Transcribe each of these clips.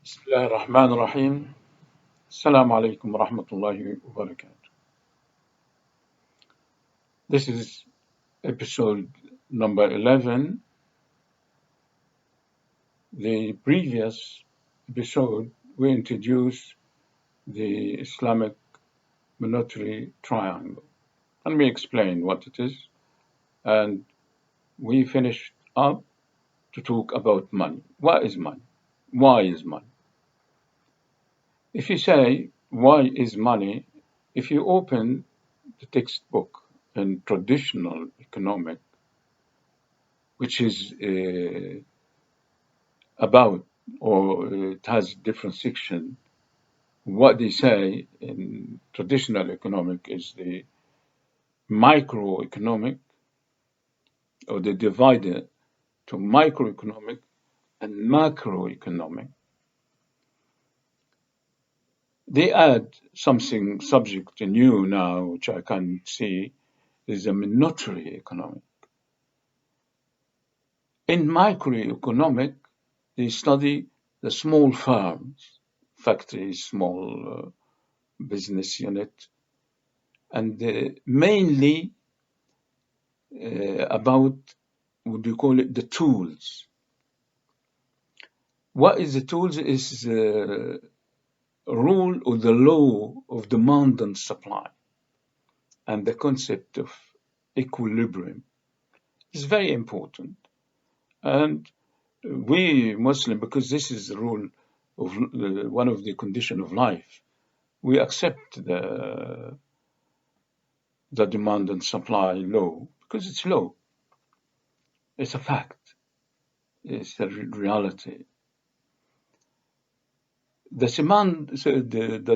بسم الله الرحمن الرحيم. السلام عليكم ورحمة الله وبركاته. This is episode number 11. The previous episode, we introduced the Islamic monetary triangle and we explained what it is, and we finished up to talk about money. What is money? Why is money? If you say, why is money? If you open the textbook in traditional economic, which is about, or it has different section. What they say in traditional economic is the microeconomic, or they divide it to microeconomic and macroeconomic. They add something subject new now, which I can see, is a monetary economic. In microeconomic, they study the small firms, factories, small business unit, and mainly about what do you call it, the tools. What is the tools is the rule or the law of demand and supply, and the concept of equilibrium is very important. And we Muslim, because this is the rule of one of the condition of life, we accept the demand and supply law because it's law. It's a fact. It's a reality. The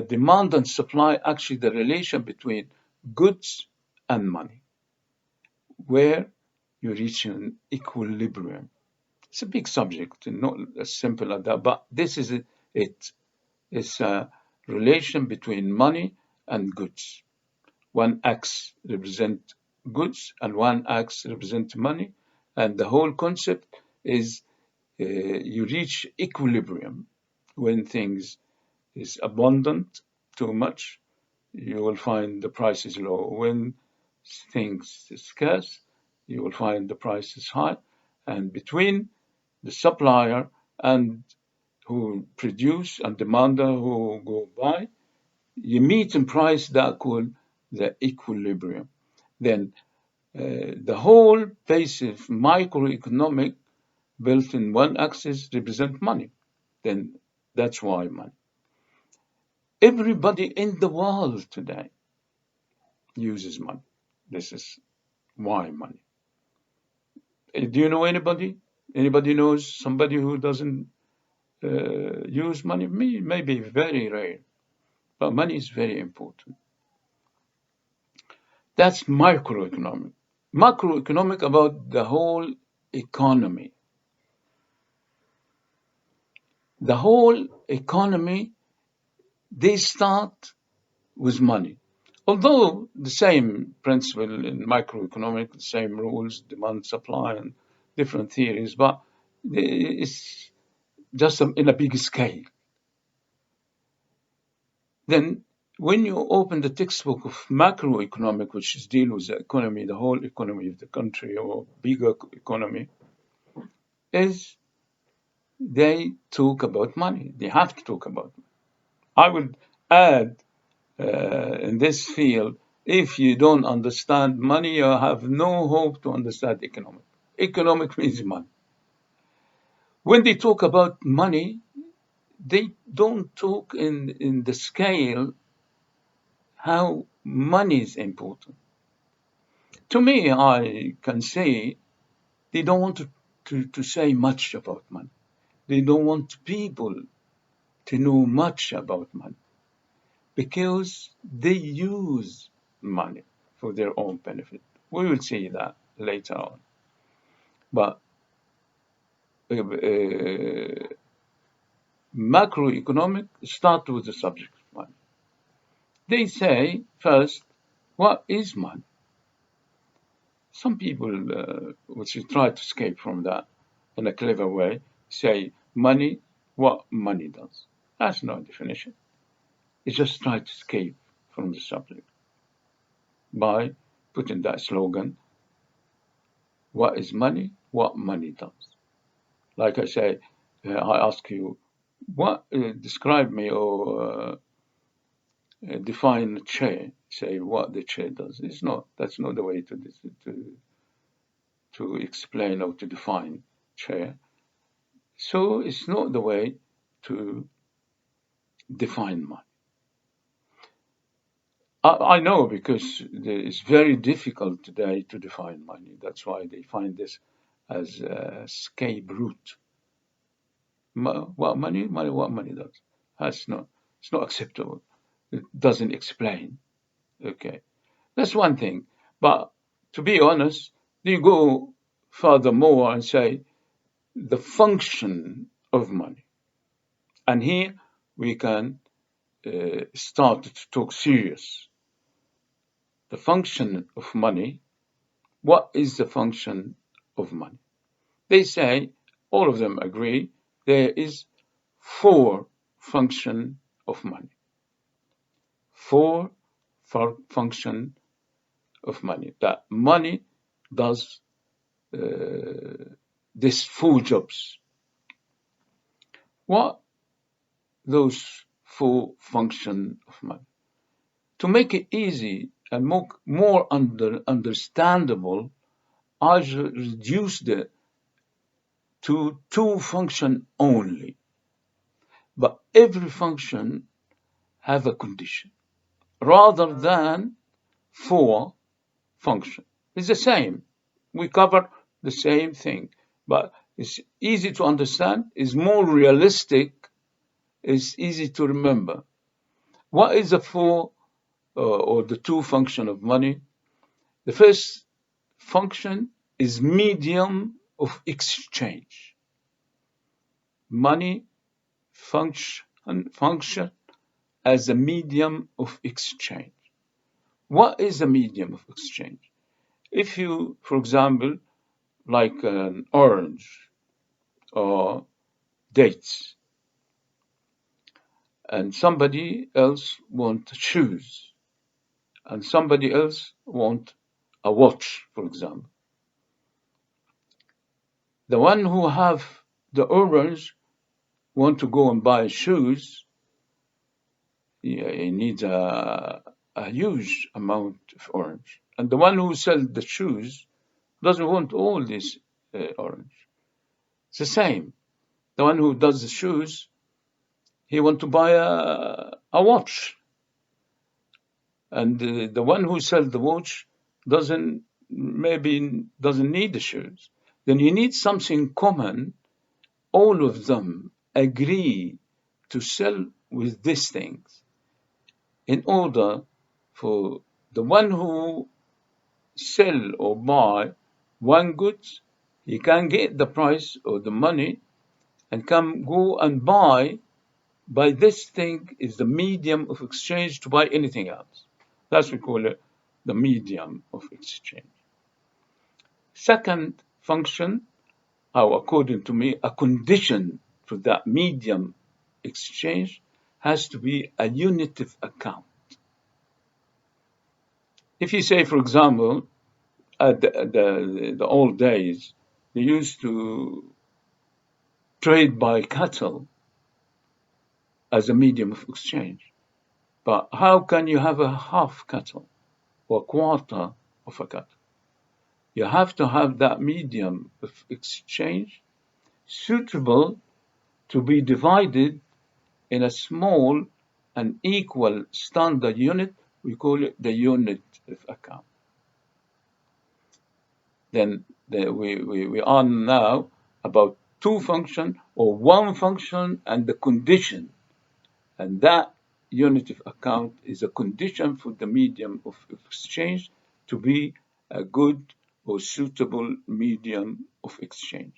demand and supply, actually the relation between goods and money, where you reach an equilibrium. It's a big subject, not as simple as that, but this is it. It's a relation between money and goods. One X represents goods and one X represents money, and the whole concept is you reach equilibrium when things is abundant too much, you will find the price is low. When things is scarce, you will find the price is high. And between the supplier and who produce and demander who go buy, you meet in price that called the equilibrium. Then the whole basic microeconomic built in one axis represent money. Then that's why money. Everybody in the world today uses money. This is why money. Do you know anybody? Anybody knows somebody who doesn't use money? Me, maybe very rare, but money is very important. That's microeconomic. Macroeconomic about the whole economy. The whole economy, they start with money. Although the same principle in microeconomic, the same rules, demand, supply, and different theories, but it's just in a big scale. Then when you open the textbook of macroeconomic, which is deal with the economy, the whole economy of the country or bigger economy, is they talk about money. They have to talk about money. I would add in this field, if you don't understand money, you have no hope to understand economic. Economic means money. When they talk about money, they don't talk in the scale how money is important. To me, I can say they don't want to say much about money. They don't want people to know much about money because they use money for their own benefit. We will see that later on. But macroeconomic start with the subject of money. They say first, what is money? Some people, which try to escape from that in a clever way, say money what money does. That's no definition. It's just try to escape from the subject by putting that slogan, what is money? What money does. Like I say, I ask you, what describe me or define a chair. Say what the chair does. It's not. That's not the way to explain or to define chair. So it's not the way to define money. I know because it's very difficult today to define money. That's why they find this as a escape route. What money? Money? What money does? That's not. It's not acceptable. It doesn't explain. Okay, that's one thing. But to be honest, you go furthermore and say the function of money, and here we can start to talk serious. The function of money. What is the function of money? They say, all of them agree, there is four function of money. Four function of money. That money does these four jobs. What those four function of money? To make it easy and more understandable, I reduced it to two function only. But every function have a condition rather than four function. It's the same. We cover the same thing, but it's easy to understand, it's more realistic, it's easy to remember. What is the four or the two function of money? The first function is medium of exchange. Money function as a medium of exchange. What is a medium of exchange? If you, for example, like an orange or dates, and somebody else want shoes, and somebody else want a watch, for example. The one who have the orange want to go and buy shoes, he needs a huge amount of orange. And the one who sells the shoes doesn't want all this orange. It's the same. The one who does the shoes, he want to buy a watch. And the one who sells the watch maybe doesn't need the shoes. Then you need something common. All of them agree to sell with these things in order for the one who sell or buy one goods, he can get the price or the money and come go and buy this thing is the medium of exchange to buy anything else. That's we call it the medium of exchange. Second function, or according to me, a condition for that medium exchange has to be a unitive account. If you say, for example, at the old days, they used to trade by cattle as a medium of exchange. But how can you have a half cattle or a quarter of a cattle? You have to have that medium of exchange suitable to be divided in a small and equal standard unit. We call it the unit of account. Then we are now about two function or one function and the condition. And that unit of account is a condition for the medium of exchange to be a good or suitable medium of exchange.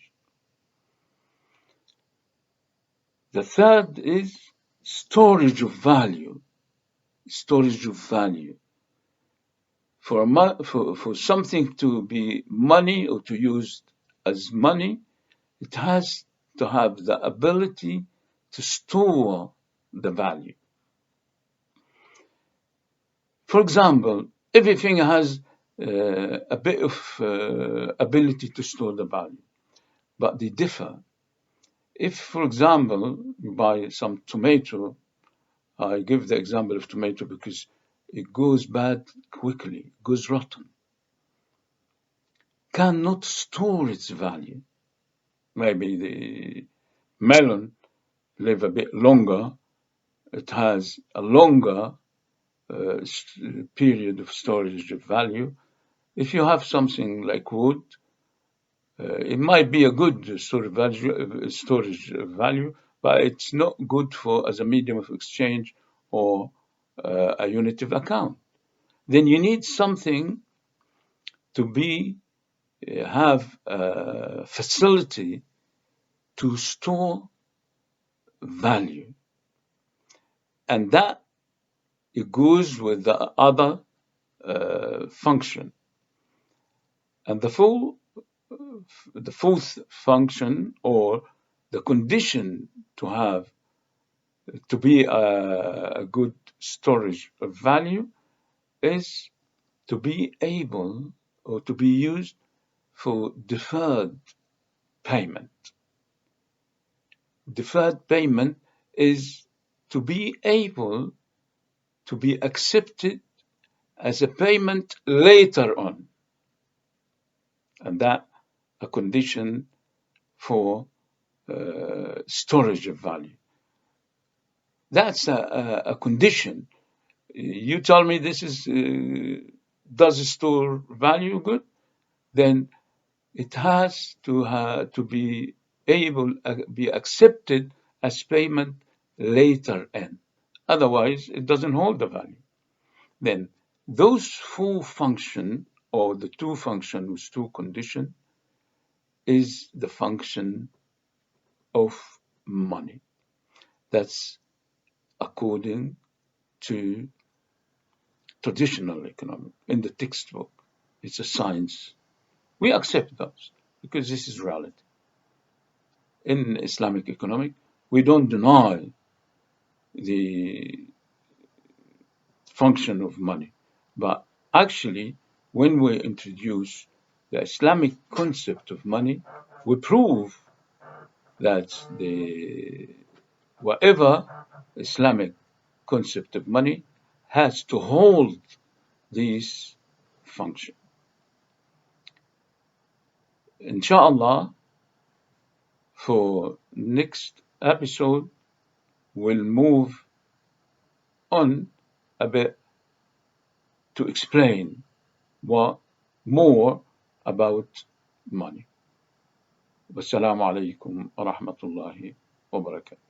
The third is storage of value. Storage of value. For something to be money or to use as money, it has to have the ability to store the value. For example, everything has a bit of ability to store the value, but they differ. If, for example, you buy some tomato, I give the example of tomato because it goes bad quickly, goes rotten, cannot store its value. Maybe the melon live a bit longer, it has a longer period of storage of value. If you have something like wood, it might be a good storage value, but it's not good for as a medium of exchange or a unit of account. Then you need something to be have a facility to store value, and that it goes with the other function. And the fourth function or the condition to have to be a good storage of value is to be able or to be used for deferred payment. Deferred payment is to be able to be accepted as a payment later on, and that a condition for storage of value. That's a condition. You tell me this is does it store value good? Then it has to be able be accepted as payment later in. Otherwise, it doesn't hold the value. Then those four function or the two function with two condition is the function of money. That's according to traditional economic in the textbook. It's a science. We accept those because this is reality. In Islamic economic, we don't deny the function of money, but actually, when we introduce the Islamic concept of money, we prove that the whatever Islamic concept of money has to hold these functions. Inshallah, for next episode, we'll move on a bit to explain what more about money. Wassalamu alaikum wa rahmatullahi wa barakatuh.